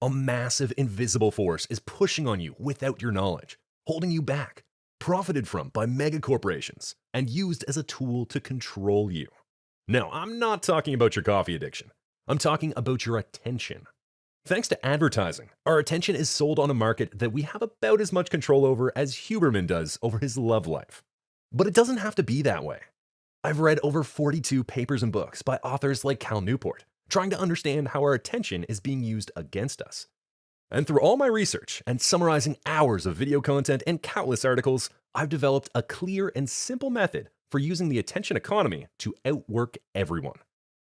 A massive invisible force is pushing on you without your knowledge, holding you back, profited from by mega corporations, and used as a tool to control you. Now, I'm not talking about your coffee addiction. I'm talking about your attention. Thanks to advertising, our attention is sold on a market that we have about as much control over as Huberman does over his love life. But it doesn't have to be that way. I've read over 42 papers and books by authors like Cal Newport, trying to understand how our attention is being used against us. And through all my research and summarizing hours of video content and countless articles, I've developed a clear and simple method for using the attention economy to outwork everyone.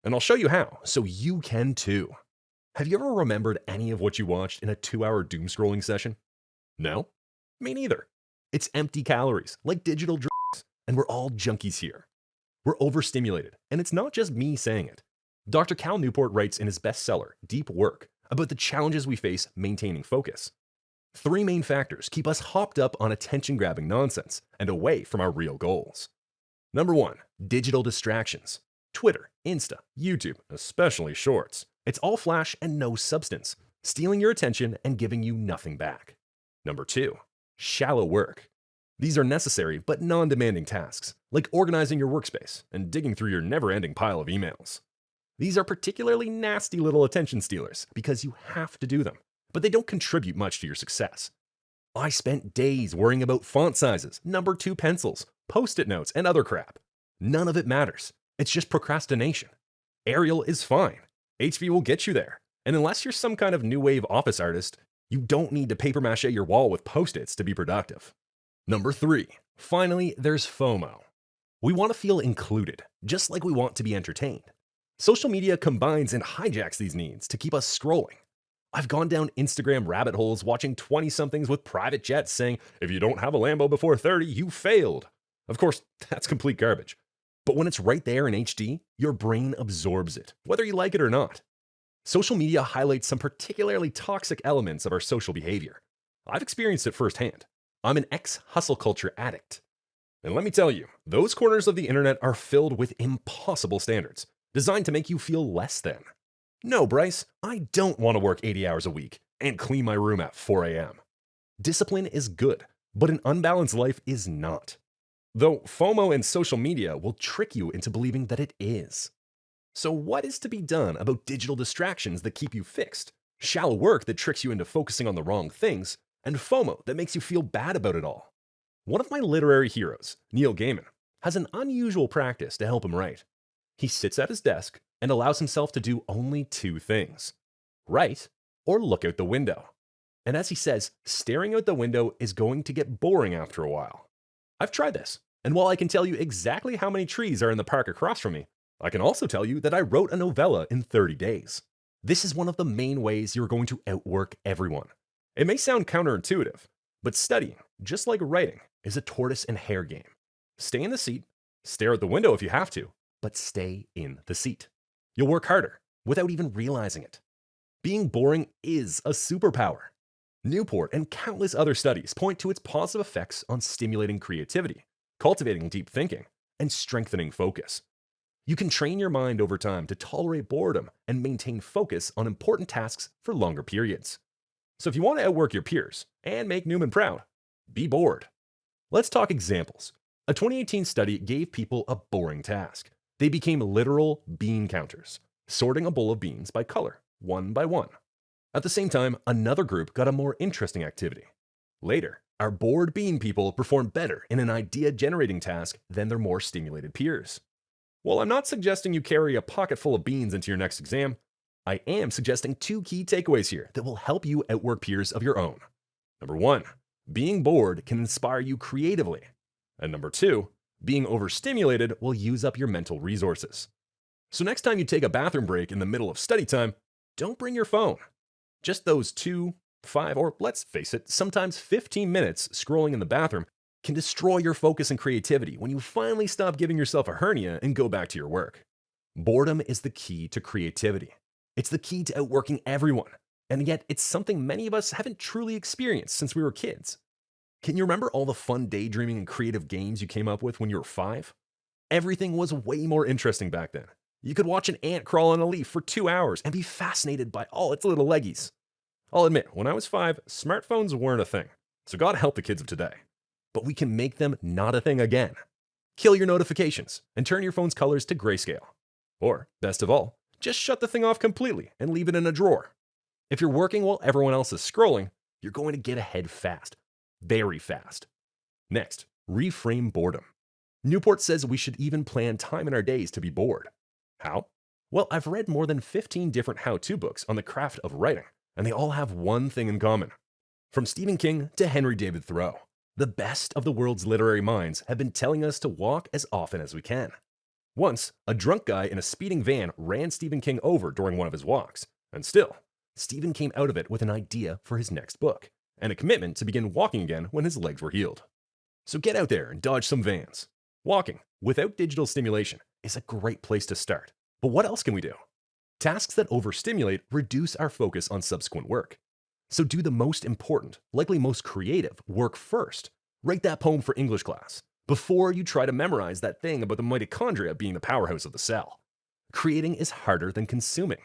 And I'll show you how, so you can too. Have you ever remembered any of what you watched in a 2-hour doom scrolling session? No? Me neither. It's empty calories, like digital drugs, and we're all junkies here. We're overstimulated, and it's not just me saying it. Dr. Cal Newport writes in his bestseller, Deep Work, about the challenges we face maintaining focus. 3 main factors keep us hopped up on attention-grabbing nonsense and away from our real goals. Number 1, digital distractions. Twitter, Insta, YouTube, especially Shorts. It's all flash and no substance, stealing your attention and giving you nothing back. Number 2, shallow work. These are necessary but non-demanding tasks, like organizing your workspace and digging through your never-ending pile of emails. These are particularly nasty little attention stealers because you have to do them, but they don't contribute much to your success. I spent days worrying about font sizes, number 2 pencils, post-it notes, and other crap. None of it matters. It's just procrastination. Arial is fine. HB will get you there. And unless you're some kind of new wave office artist, you don't need to paper mache your wall with post-its to be productive. Number 3, finally, there's FOMO. We want to feel included, just like we want to be entertained. Social media combines and hijacks these needs to keep us scrolling. I've gone down Instagram rabbit holes watching 20-somethings with private jets saying, if you don't have a Lambo before 30, you failed. Of course, that's complete garbage. But when it's right there in HD, your brain absorbs it, whether you like it or not. Social media highlights some particularly toxic elements of our social behavior. I've experienced it firsthand. I'm an ex-hustle culture addict. And let me tell you, those corners of the internet are filled with impossible standards, designed to make you feel less than. No, Bryce, I don't want to work 80 hours a week and clean my room at 4 a.m. Discipline is good, but an unbalanced life is not. Though FOMO and social media will trick you into believing that it is. So what is to be done about digital distractions that keep you fixed, shallow work that tricks you into focusing on the wrong things, and FOMO that makes you feel bad about it all? One of my literary heroes, Neil Gaiman, has an unusual practice to help him write. He sits at his desk and allows himself to do only 2 things: write or look out the window. And as he says, staring out the window is going to get boring after a while. I've tried this, and while I can tell you exactly how many trees are in the park across from me, I can also tell you that I wrote a novella in 30 days. This is one of the main ways you're going to outwork everyone. It may sound counterintuitive, but studying, just like writing, is a tortoise and hare game. Stay in the seat, stare out the window if you have to, but stay in the seat. You'll work harder without even realizing it. Being boring is a superpower. Newport and countless other studies point to its positive effects on stimulating creativity, cultivating deep thinking, and strengthening focus. You can train your mind over time to tolerate boredom and maintain focus on important tasks for longer periods. So if you want to outwork your peers and make Newman proud, be bored. Let's talk examples. A 2018 study gave people a boring task. They became literal bean counters, sorting a bowl of beans by color, one by one. At the same time, another group got a more interesting activity. Later, our bored bean people performed better in an idea-generating task than their more stimulated peers. While I'm not suggesting you carry a pocket full of beans into your next exam, I am suggesting 2 key takeaways here that will help you outwork peers of your own. Number 1, being bored can inspire you creatively. And number 2, being overstimulated will use up your mental resources. So next time you take a bathroom break in the middle of study time, don't bring your phone. Just those 2, 5, or let's face it, sometimes 15 minutes scrolling in the bathroom can destroy your focus and creativity when you finally stop giving yourself a hernia and go back to your work. Boredom is the key to creativity. It's the key to outworking everyone, and yet it's something many of us haven't truly experienced since we were kids. Can you remember all the fun daydreaming and creative games you came up with when you were 5? Everything was way more interesting back then. You could watch an ant crawl on a leaf for 2 hours and be fascinated by all its little leggies. I'll admit, when I was 5, smartphones weren't a thing, so God help the kids of today. But we can make them not a thing again. Kill your notifications and turn your phone's colors to grayscale. Or, best of all, just shut the thing off completely and leave it in a drawer. If you're working while everyone else is scrolling, you're going to get ahead fast. Very fast. Next, reframe boredom. Newport says we should even plan time in our days to be bored. How? Well, I've read more than 15 different how-to books on the craft of writing, and they all have one thing in common. From Stephen King to Henry David Thoreau, the best of the world's literary minds have been telling us to walk as often as we can. Once, a drunk guy in a speeding van ran Stephen King over during one of his walks, and still, Stephen came out of it with an idea for his next book, and a commitment to begin walking again when his legs were healed. So get out there and dodge some vans. Walking, without digital stimulation, is a great place to start. But what else can we do? Tasks that overstimulate reduce our focus on subsequent work. So do the most important, likely most creative, work first. Write that poem for English class, before you try to memorize that thing about the mitochondria being the powerhouse of the cell. Creating is harder than consuming.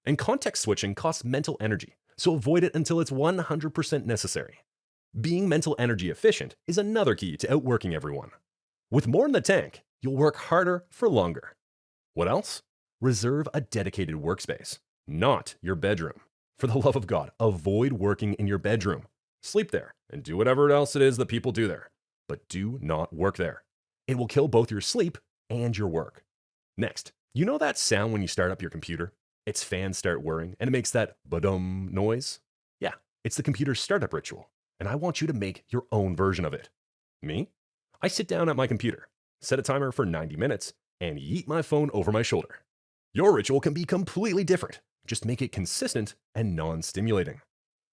And context switching costs mental energy, so avoid it until it's 100% necessary. Being mental energy efficient is another key to outworking everyone. With more in the tank, you'll work harder for longer. What else? Reserve a dedicated workspace, not your bedroom. For the love of God, avoid working in your bedroom. Sleep there and do whatever else it is that people do there. But do not work there. It will kill both your sleep and your work. Next, you know that sound when you start up your computer? Its fans start whirring and it makes that ba-dum noise? Yeah, it's the computer's startup ritual, and I want you to make your own version of it. Me? I sit down at my computer, set a timer for 90 minutes, and yeet my phone over my shoulder. Your ritual can be completely different. Just make it consistent and non-stimulating.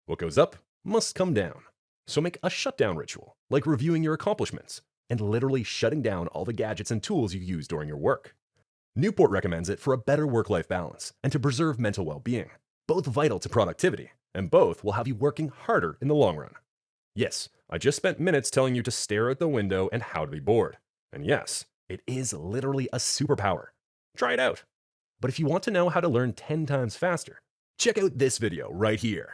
What goes up must come down. So make a shutdown ritual, like reviewing your accomplishments and literally shutting down all the gadgets and tools you use during your work. Newport recommends it for a better work-life balance and to preserve mental well-being, both vital to productivity, and both will have you working harder in the long run. Yes, I just spent minutes telling you to stare out the window and how to be bored. And yes, it is literally a superpower. Try it out. But if you want to know how to learn 10 times faster, check out this video right here.